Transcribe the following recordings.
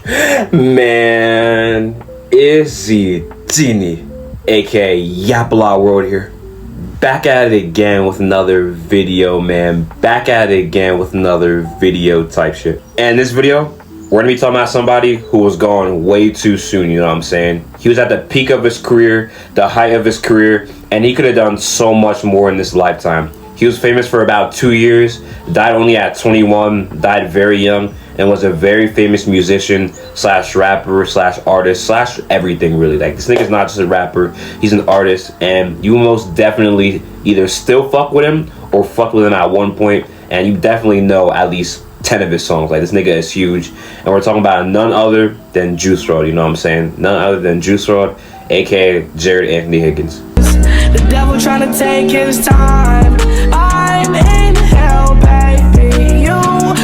Man, Izzy Dini, aka Yapla World here. Back at it again with another video, man. Back at it again with another video type shit. And this video, we're gonna be talking about somebody who was gone way too soon, you know what I'm saying? He was at the peak of his career, the height of his career, and he could have done so much more in this lifetime. He was famous for about 2 years, died only at 21, died very young, and was a very famous musician slash rapper slash artist slash everything really. Like, this nigga's not just a rapper, he's an artist, and you most definitely either still fuck with him or fuck with him at one point, and you definitely know at least 10 of his songs. Like, this nigga is huge, and we're talking about none other than Juice WRLD, you know what I'm saying? None other than Juice WRLD, aka Jared Anthony Higgins. The devil trying to take his time. I'm in hell, baby. You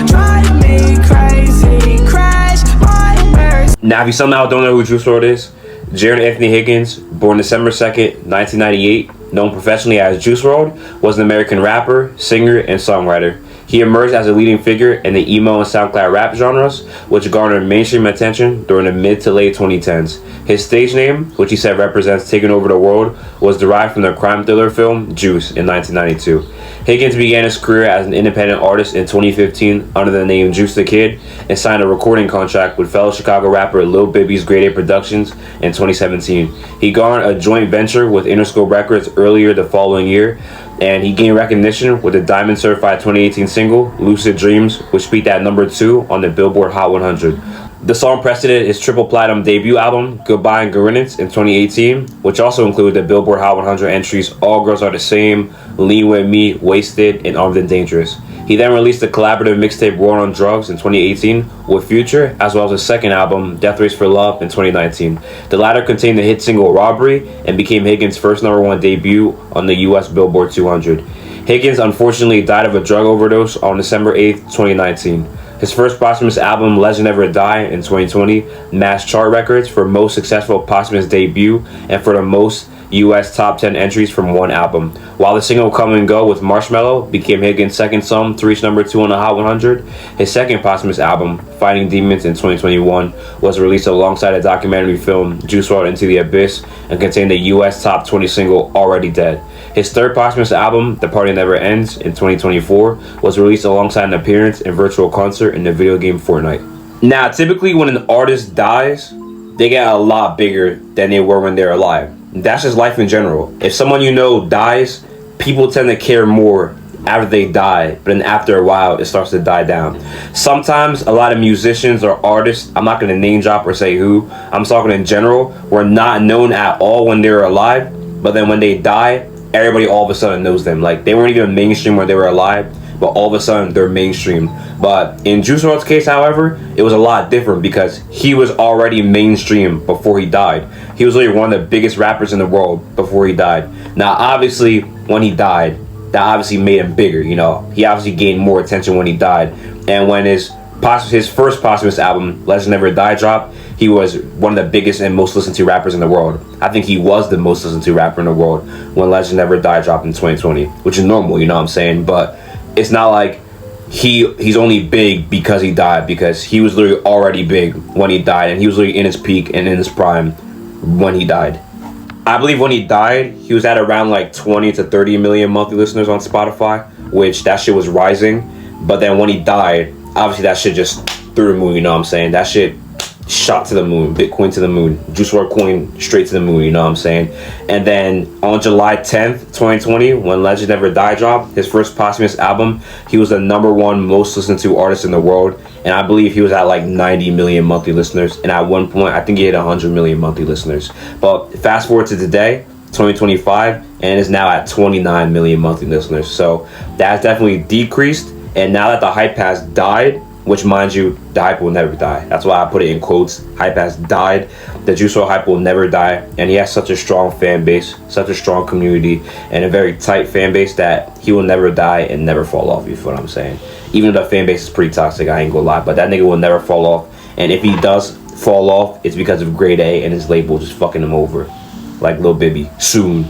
drive me crazy. Crash my mercy. Now, if you somehow don't know who Juice WRLD is, Jared Anthony Higgins, born December 2nd, 1998, known professionally as Juice WRLD, was an American rapper, singer, and songwriter. He emerged as a leading figure in the emo and SoundCloud rap genres, which garnered mainstream attention during the mid to late 2010s. His stage name, which he said represents taking over the world, was derived from the crime thriller film Juice in 1992. Higgins began his career as an independent artist in 2015 under the name Juice the Kid and signed a recording contract with fellow Chicago rapper Lil Bibby's Grade A Productions in 2017. He garnered a joint venture with Interscope Records earlier the following year, and he gained recognition with the Diamond Certified 2018 single Lucid Dreams, which peaked at number 2 on the Billboard Hot 100. The song preceded his triple platinum debut album Goodbye and Gorin in 2018, which also included the Billboard Hot 100 entries All Girls Are the Same, Lean With Me, Wasted, and Armed and Dangerous. He then released the collaborative mixtape War on Drugs in 2018 with Future, as well as his second album Death Race for Love in 2019. The latter contained the hit single Robbery and became Higgins' first #1 debut on the US Billboard 200. Higgins unfortunately died of a drug overdose on December 8th, 2019. His first posthumous album, Legend Never Die, in 2020, amassed chart records for most successful posthumous debut and for the most US top 10 entries from one album. While the single Come and Go with Marshmello became Higgins' second song to reach number 2 on the Hot 100, his second posthumous album, Fighting Demons in 2021, was released alongside a documentary film, Juice WRLD Into the Abyss, and contained the US top 20 single, Already Dead. His third posthumous album, The Party Never Ends, in 2024, was released alongside an appearance in virtual concert in the video game Fortnite. Now, typically when an artist dies, they get a lot bigger than they were when they're alive. That's just life in general. If someone you know dies, people tend to care more after they die, but then after a while it starts to die down. Sometimes a lot of musicians or artists, I'm not going to name drop or say who, I'm talking in general, were not known at all when they were alive, but then when they die, everybody all of a sudden knows them. Like, they weren't even mainstream when they were alive, but all of a sudden they're mainstream. But in Juice WRLD's case, however, it was a lot different because he was already mainstream before he died. He was literally one of the biggest rappers in the world before he died. Now, obviously, when he died, that obviously made him bigger, you know. He obviously gained more attention when he died. And when his first posthumous album, Legend Never Die, dropped, he was one of the biggest and most listened to rappers in the world. I think he was the most listened to rapper in the world when Legend Never Die dropped in 2020, which is normal, you know what I'm saying? But it's not like he's only big because he died, because he was literally already big when he died, and he was literally in his peak and in his prime when he died. I believe when he died, he was at around like 20 to 30 million monthly listeners on Spotify, which that shit was rising. But then when he died, obviously that shit just through the moon, you know what I'm saying? That shit shot to the moon, Bitcoin to the moon, Juice WRLD coin straight to the moon, you know what I'm saying? And then on July 10th, 2020, when Legend Never Die dropped, his first posthumous album, he was the #1 most listened to artist in the world, and I believe he was at like 90 million monthly listeners, and at one point, I think he hit 100 million monthly listeners. But fast forward to today, 2025, and is now at 29 million monthly listeners. So that's definitely decreased, and now that the hype has died, which, mind you, the hype will never die. That's why I put it in quotes. Hype has died. The Juice WRLD hype will never die. And he has such a strong fan base, such a strong community, and a very tight fan base that he will never die and never fall off, you feel what I'm saying? Even though the fan base is pretty toxic, I ain't gonna lie, but that nigga will never fall off. And if he does fall off, it's because of Grade A and his label just fucking him over. Like Lil Bibby. Soon.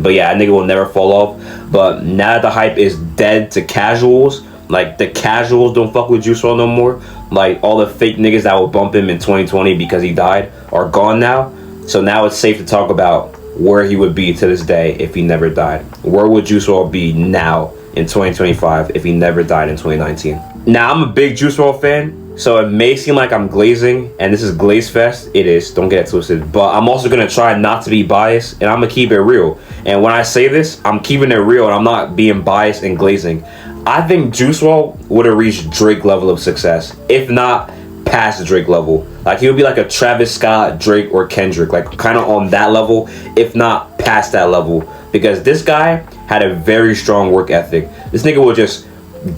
But yeah, that nigga will never fall off. But now that the hype is dead to casuals, like the casuals don't fuck with Juice WRLD no more, Like, all the fake niggas that would bump him in 2020 because he died are gone now. So now it's safe to talk about where he would be to this day if he never died. Where would Juice WRLD be now in 2025 if he never died in 2019? Now, I'm a big Juice WRLD fan, so it may seem like I'm glazing, and this is Glaze Fest. It is, don't get it twisted. But I'm also going to try not to be biased, and I'm going to keep it real. And when I say this, I'm keeping it real, and I'm not being biased and glazing. I think Juice WRLD would have reached Drake level of success, if not past the Drake level. Like, he would be like a Travis Scott, Drake, or Kendrick, like kind of on that level, if not past that level, because this guy had a very strong work ethic. This nigga would just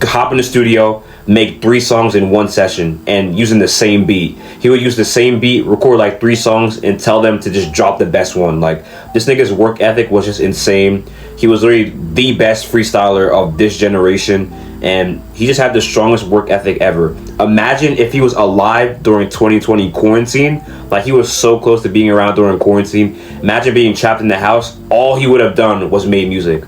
hop in the studio, make 3 songs in one session, and using the same beat. He would use the same beat, record like 3 songs, and tell them to just drop the best one. Like, this nigga's work ethic was just insane. He was literally the best freestyler of this generation, and he just had the strongest work ethic ever. Imagine if he was alive during 2020 quarantine. Like, he was so close to being around during quarantine. Imagine being trapped in the house. All he would have done was made music.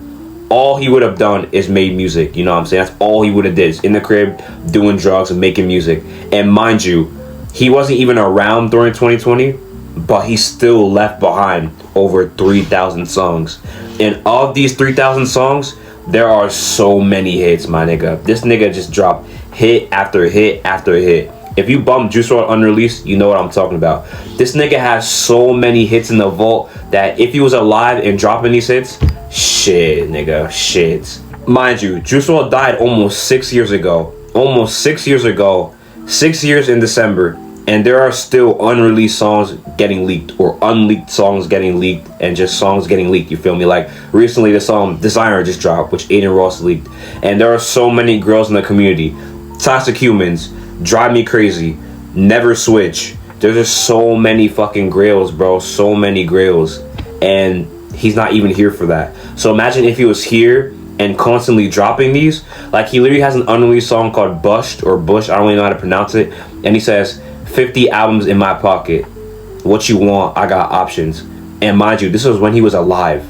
All he would have done is made music. You know what I'm saying? That's all he would have did, is in the crib doing drugs and making music. And mind you, he wasn't even around during 2020, but he still left behind over 3,000 songs. And of these 3,000 songs, there are so many hits, my nigga. This nigga just dropped hit after hit after hit. If you bump Juice WRLD Unreleased, you know what I'm talking about. This nigga has so many hits in the vault that if he was alive and dropping these hits, shit, nigga, shit. Mind you, Juice WRLD died almost 6 years ago. Almost 6 years ago. 6 years in December. And there are still unreleased songs getting leaked, or unleaked songs getting leaked, and just songs getting leaked, you feel me? Like, recently the song Designer just dropped, which Aiden Ross leaked. And there are so many girls in the community. Toxic Humans, Drive Me Crazy, Never Switch. There's just so many fucking grails, bro. So many grails. And he's not even here for that. So imagine if he was here and constantly dropping these. Like, he literally has an unreleased song called Bushed, or Bush, I don't really know how to pronounce it. And he says, 50 albums in my pocket. What you want, I got options. And mind you, this was when he was alive.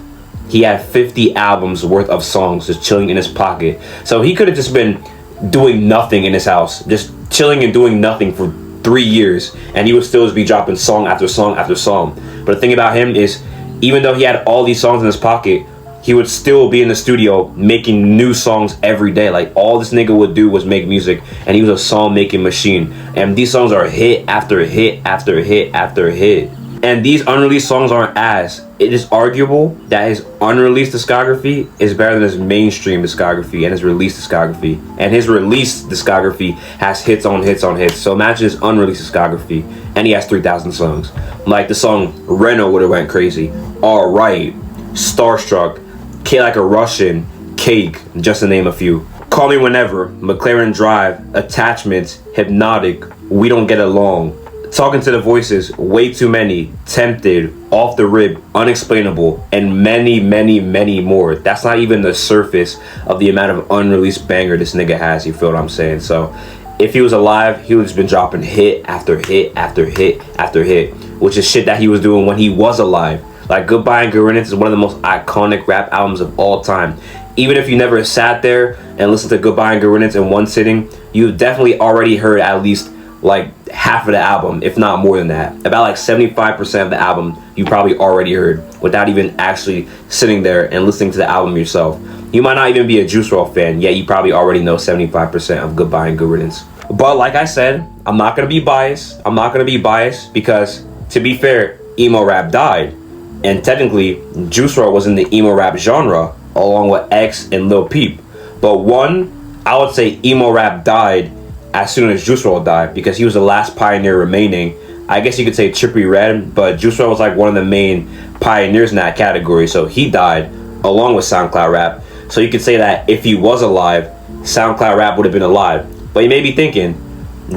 He had 50 albums worth of songs just chilling in his pocket. So he could have just been doing nothing in his house, just chilling and doing nothing for 3 years, and he would still just be dropping song after song after song. But the thing about him is, even though he had all these songs in his pocket, he would still be in the studio making new songs every day. Like, all this nigga would do was make music, and he was a song making machine. And these songs are hit after hit after hit after hit. And these unreleased songs aren't ass. It is arguable that his unreleased discography is better than his mainstream discography and his released discography. And his released discography has hits on hits on hits. So imagine his unreleased discography, and he has 3,000 songs. Like, the song Reno would have went crazy. Alright, Starstruck, K Like a Russian, Cake, just to name a few. Call Me Whenever, McLaren Drive, Attachments, Hypnotic, We Don't Get Along, Talking to the Voices, Way Too Many, Tempted, Off the Rib, Unexplainable, and many, many, many more. That's not even the surface of the amount of unreleased banger this nigga has, you feel what I'm saying? So, if he was alive, he would have just been dropping hit after hit after hit after hit, which is shit that he was doing when he was alive. Like, Goodbye and Gorin is one of the most iconic rap albums of all time. Even if you never sat there and listened to Goodbye and Gorin in one sitting, you've definitely already heard at least like half of the album, if not more than that. About like 75% of the album you probably already heard without even actually sitting there and listening to the album yourself. You might not even be a Juice WRLD fan, yet you probably already know 75% of Goodbye and Gorin. But like I said, I'm not going to be biased. I'm not going to be biased because, to be fair, Emo Rap died. And technically, Juice WRLD was in the emo rap genre, along with X and Lil Peep. But one, I would say Emo Rap died as soon as Juice WRLD died, because he was the last pioneer remaining. I guess you could say Trippie Redd, but Juice WRLD was like one of the main pioneers in that category, so he died along with SoundCloud Rap. So you could say that if he was alive, SoundCloud Rap would have been alive. But you may be thinking,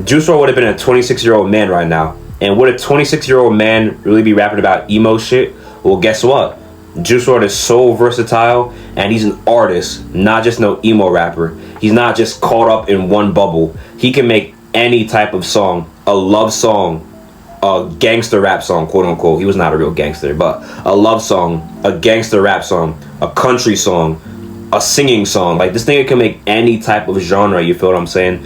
Juice WRLD would have been a 26-year-old man right now. And would a 26-year-old man really be rapping about emo shit? Well, guess what? Juice WRLD is so versatile, and he's an artist, not just no emo rapper. He's not just caught up in one bubble. He can make any type of song, a love song, a gangster rap song, quote unquote. He was not a real gangster, but a love song, a gangster rap song, a country song, a singing song. Like, this nigga can make any type of genre, you feel what I'm saying?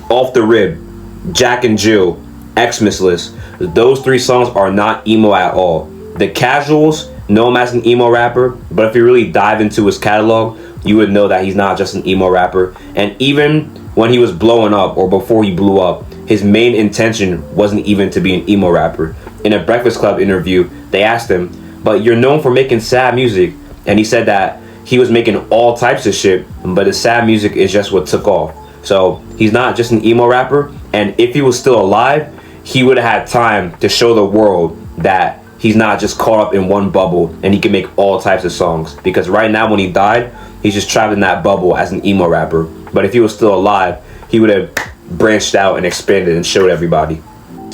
Off the Rib, Jack and Jill, Xmas List. Those 3 songs are not emo at all. The Casuals know him as an emo rapper, but if you really dive into his catalog, you would know that he's not just an emo rapper. And even when he was blowing up, or before he blew up, his main intention wasn't even to be an emo rapper. In a Breakfast Club interview, they asked him, but you're known for making sad music. And he said that he was making all types of shit, but his sad music is just what took off. So he's not just an emo rapper, and if he was still alive, he would have had time to show the world that he's not just caught up in one bubble and he can make all types of songs. Because right now, when he died, he's just trapped in that bubble as an emo rapper. But if he was still alive, he would have branched out and expanded and showed everybody.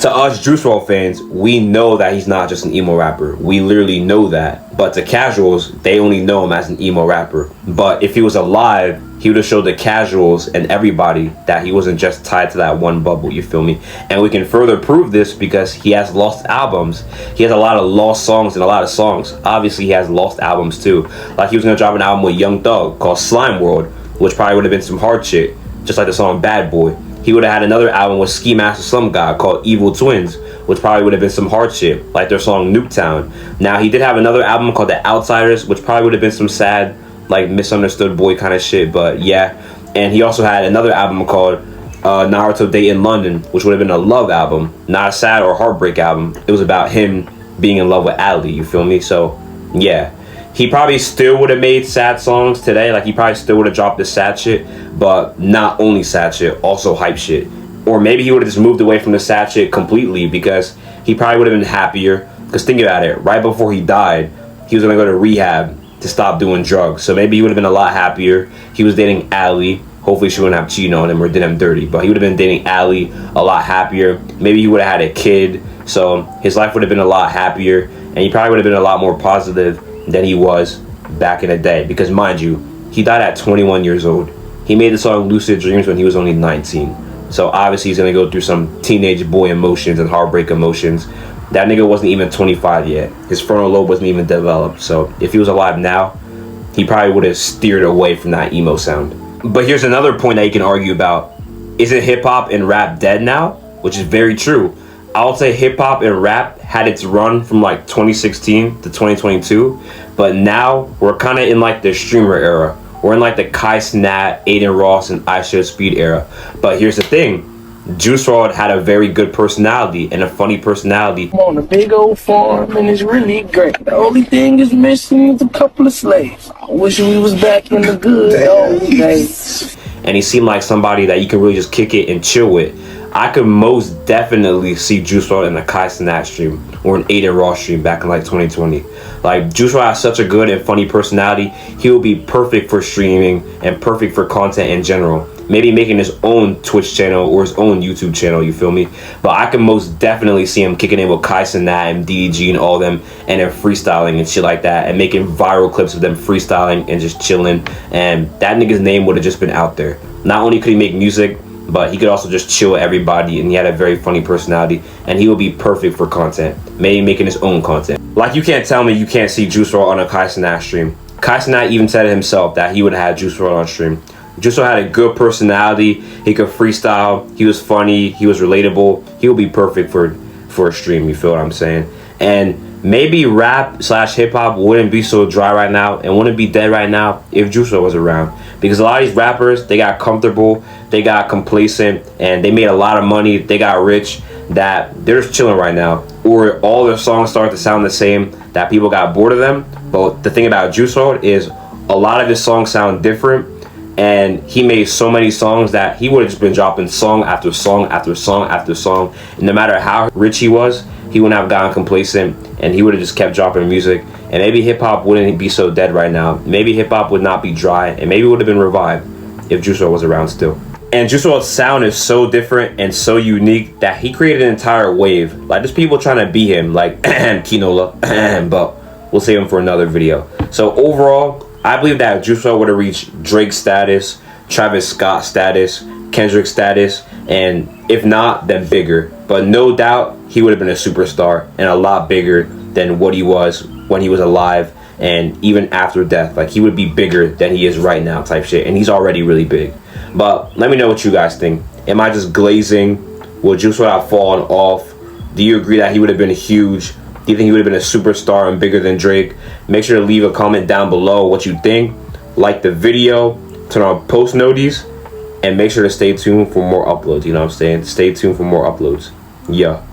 To us Juice WRLD fans, we know that he's not just an emo rapper. We literally know that. But to casuals, they only know him as an emo rapper. But if he was alive, he would have showed the casuals and everybody that he wasn't just tied to that one bubble, you feel me? And we can further prove this because he has lost albums. He has a lot of lost songs and a lot of songs. Obviously, he has lost albums too. Like he was gonna drop an album with Young Thug called Slime World, which probably would have been some hard shit, just like the song Bad Boy. He would have had another album with Ski Mask or some guy called Evil Twins, which probably would have been some hard shit, like their song Nuketown. Now, he did have another album called The Outsiders, which probably would have been some sad, like misunderstood boy kind of shit, but yeah. And he also had another album called Naruto Day in London, which would have been a love album, not a sad or heartbreak album. It was about him being in love with Ali, you feel me? So, yeah. He probably still would have made sad songs today. Like, he probably still would have dropped the sad shit, but not only sad shit, also hype shit. Or maybe he would have just moved away from the sad shit completely because he probably would have been happier. Because think about it, right before he died, he was going to go to rehab to stop doing drugs. So maybe he would have been a lot happier. He was dating Ali. Hopefully she wouldn't have cheated on him or did him dirty. But he would have been dating Ali a lot happier. Maybe he would have had a kid. So his life would have been a lot happier. And he probably would have been a lot more positive than he was back in the day. Because mind you, he died at 21 years old. He made the song Lucid Dreams when he was only 19. So obviously he's going to go through some teenage boy emotions and heartbreak emotions. That nigga wasn't even 25 yet. His frontal lobe wasn't even developed. So if he was alive now, he probably would have steered away from that emo sound. But here's another point that you can argue about. Isn't hip-hop and rap dead now? Which is very true. I would say hip-hop and rap had its run from like 2016 to 2022. But now we're kind of in like the streamer era. We're in like the Kai Cenat, Aiden Ross, and I Show Speed era. But here's the thing. Juice WRLD had a very good personality and a funny personality. I'm on a big old farm and it's really great. The only thing is missing is a couple of slaves. I wish we was back in the good old days. And he seemed like somebody that you can really just kick it and chill with. I could most definitely see Juice WRLD in a Kai Cenat stream or an Aiden Ross stream back in like 2020. Like, Juice WRLD has such a good and funny personality. He will be perfect for streaming and perfect for content in general. Maybe making his own Twitch channel or his own YouTube channel, you feel me? But I can most definitely see him kicking in with Kai Cenat and DDG and all them, and then freestyling and shit like that, and making viral clips of them freestyling and just chilling. And that nigga's name would have just been out there. Not only could he make music, but he could also just chill with everybody, and he had a very funny personality, and he would be perfect for content, maybe making his own content. Like, you can't tell me you can't see Juice WRLD on a Kai Cenat stream. Kai Cenat even said it himself that he would have had Juice WRLD on stream. Juice WRLD had a good personality. He could freestyle. He was funny. He was relatable. He would be perfect for a stream. You feel what I'm saying? And maybe rap / hip hop wouldn't be so dry right now and wouldn't be dead right now if Juice WRLD was around. Because a lot of these rappers, they got comfortable, they got complacent, and they made a lot of money. They got rich. That they're just chilling right now, or all their songs start to sound the same. That people got bored of them. But the thing about Juice WRLD is a lot of his songs sound different. And he made so many songs that he would have just been dropping song after song after song after song. And no matter how rich he was, he wouldn't have gotten complacent, and he would have just kept dropping music. And maybe hip-hop wouldn't be so dead right now. Maybe hip-hop would not be dry, and maybe it would have been revived if Juice WRLD was around still. And Juice WRLD's sound is so different and so unique that he created an entire wave. Like, there's people trying to be him, like Kinola, but we'll save him for another video. So overall, I believe that Juice WRLD would have reached Drake status, Travis Scott status, Kendrick status, and if not, then bigger. But no doubt, he would have been a superstar and a lot bigger than what he was when he was alive and even after death. Like, he would be bigger than he is right now type shit, and he's already really big. But let me know what you guys think. Am I just glazing, Would Juice WRLD have fallen off? Do you agree that he would have been huge? Do you think he would have been a superstar and bigger than Drake? Make sure to leave a comment down below what you think. Like the video, turn on post notices, and make sure to stay tuned for more uploads. You know what I'm saying? Stay tuned for more uploads. Yeah.